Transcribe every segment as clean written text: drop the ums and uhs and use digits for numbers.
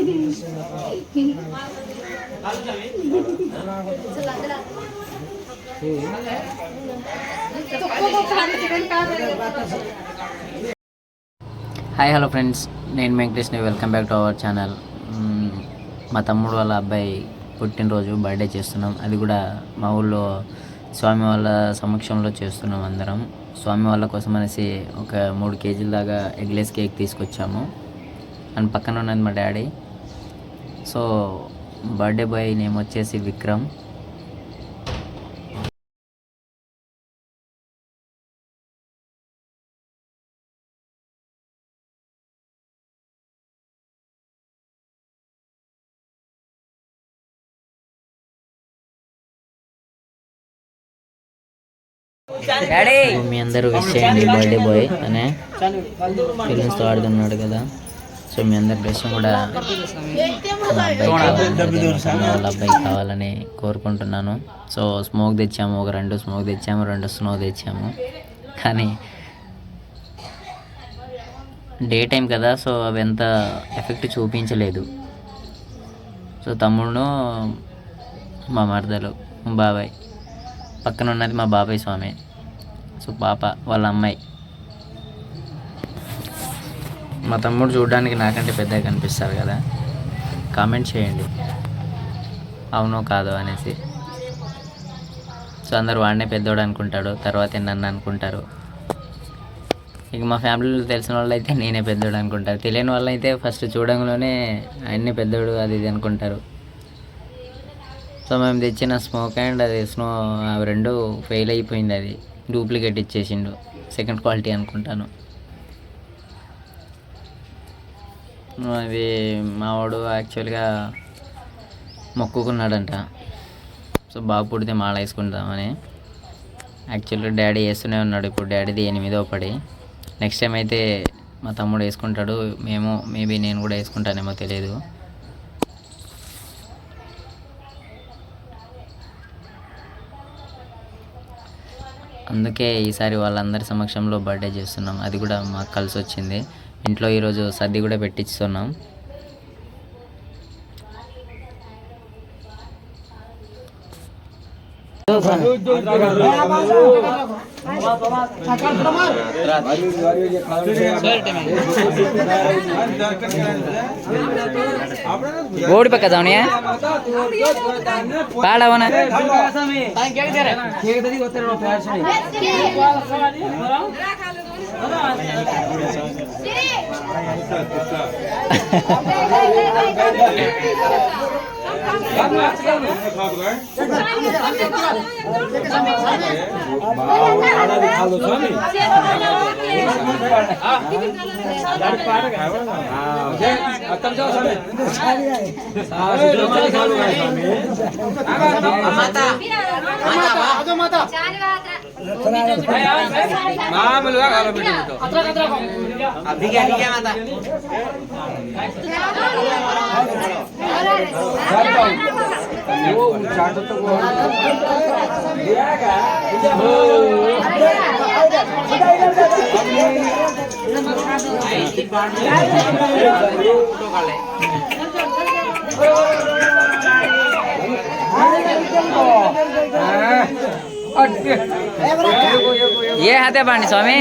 Hi hello friends, నేను వెంకటేష్ని. Welcome back to our channel. మా తమ్ముడు వాళ్ళ అబ్బాయి పుట్టినరోజు బర్త్డే చేస్తున్నాం. అది కూడా మా ఊళ్ళో స్వామి వాళ్ళ సమక్షంలో చేస్తున్నాం అందరం. స్వామి వాళ్ళ కోసం అనేసి ఒక 3 కేజీల దాకా ఎగ్లెస్ కేక్ తీసుకొచ్చాము. అండ్ పక్కన ఉన్నది మా daddy. So birthday boy name వచ్చేసి విక్రమ్. మీ అందరూ విష్ చేయండి. బర్త్డే బాయ్ అనే ఫీలింగ్స్తో ఆడుతున్నాడు కదా. సో మీ అందరి బ్లెస్సింగ్ కూడా వాళ్ళ అబ్బాయి కావాలని కోరుకుంటున్నాను. సో స్మోక్ తెచ్చాము, 2 స్మోక్ తెచ్చాము, 2 స్నో తెచ్చాము. కానీ డే టైం కదా, సో అవి ఎంత ఎఫెక్ట్ చూపించలేదు. సో తమ్ముడు, మా మరదలు, బాబాయ్, పక్కన ఉన్నది మా బాబాయ్ స్వామి. సో పాప వాళ్ళ అమ్మాయి. మా తమ్ముడు చూడడానికి నాకంటే పెద్దగా కనిపిస్తారు కదా. కామెంట్ చేయండి అవునో కాదో అనేసి. సో అందరు వాడినే పెద్దోడు అనుకుంటాడు, తర్వాత నన్ను అనుకుంటారు. ఇక మా ఫ్యామిలీలో తెలిసిన వాళ్ళు అయితే నేనే పెద్దోడు అనుకుంటారు. తెలియని వాళ్ళు అయితే ఫస్ట్ చూడంలోనే ఆయన్ని పెద్దోడు అది ఇది అనుకుంటారు. సో మేము తెచ్చిన స్మోక్ అండ్ అది స్నో అవి 2 ఫెయిల్ అయిపోయింది. అది డూప్లికేట్ ఇచ్చేసిండు, సెకండ్ క్వాలిటీ అనుకుంటాను. అది మావాడు యాక్చువల్గా మొక్కుకున్నాడంట. సో బాగా పుడితే మాల వేసుకుంటామని. యాక్చువల్గా డాడీ వేస్తూనే ఉన్నాడు. ఇప్పుడు డాడీది 8వ పడి. నెక్స్ట్ టైం అయితే మా తమ్ముడు వేసుకుంటాడు. మేబీ నేను కూడా వేసుకుంటానేమో తెలియదు. అందుకే ఈసారి వాళ్ళందరి సమక్షంలో బర్త్డే చేస్తున్నాం. అది కూడా మాకు కలిసి వచ్చింది. ఇంట్లో ఈరోజు సర్ది కూడా పెట్టిస్తున్నాం. ఓడి పక్క దానియా పాడవనా మామూలుగా ఏ हाथे पानी स्वामी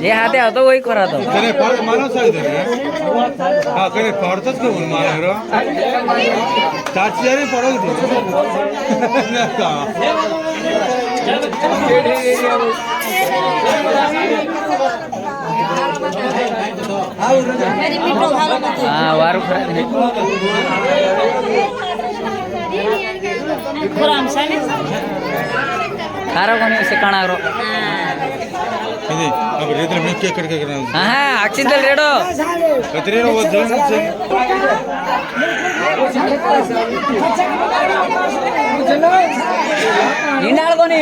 ये हाथे हो तो वही करा तो मानो साइड हाँ करे पढ़तस के बोल मानो रो ताची यार पढ़ोगे हाँ वारू खारो कोनी सिक्काना करो ఇది अब రేదల మీకు ఎక్కడ కరనా ఆహా అక్షింతలు రేడో కత్రేరో వజ్రం ఇండాల్కొని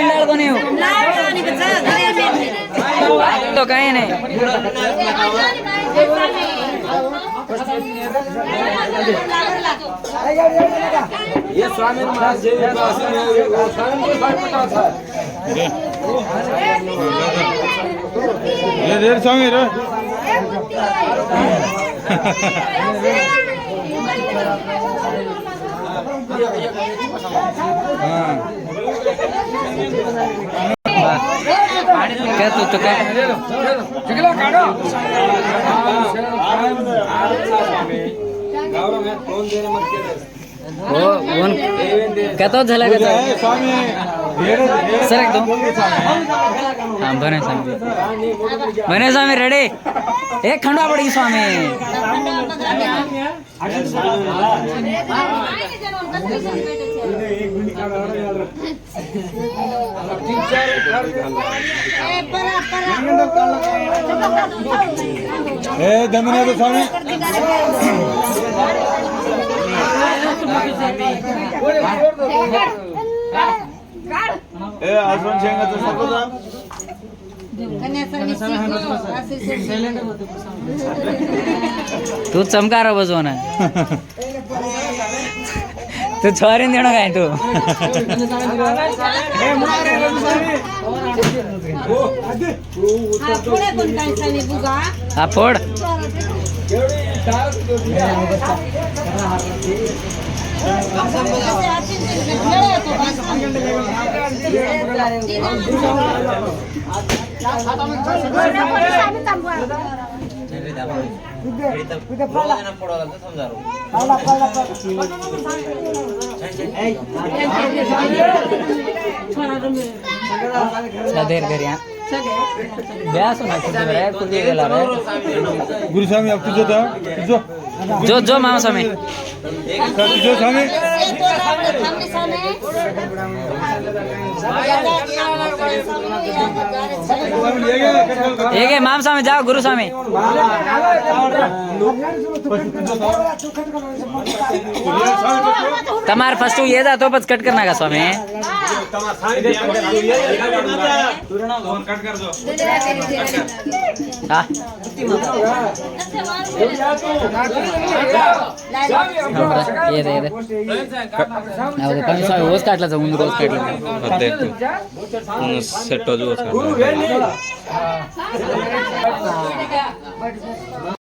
तो कहीं नहीं స్వామి क्या तू काय क्या तो झाला का स्वामी सर एकदम हाँ बने स्वामी रेडी एक खंडवा पड़ी स्वामी दमिना स्वामी आसवन तू चमकार बजव ना तू छोरीन देणं काय तू हा फोड गुरुस्वामी अब तुझो जो जो मामा स्वामी तुझो स्वामी एक है माम स्वामी जाओ गुरु स्वामी तमार फर्स्ट ये था तो बस कट करना का स्वामी हाँ ये दे रोज काटला जाऊन रोज काटला सेट हो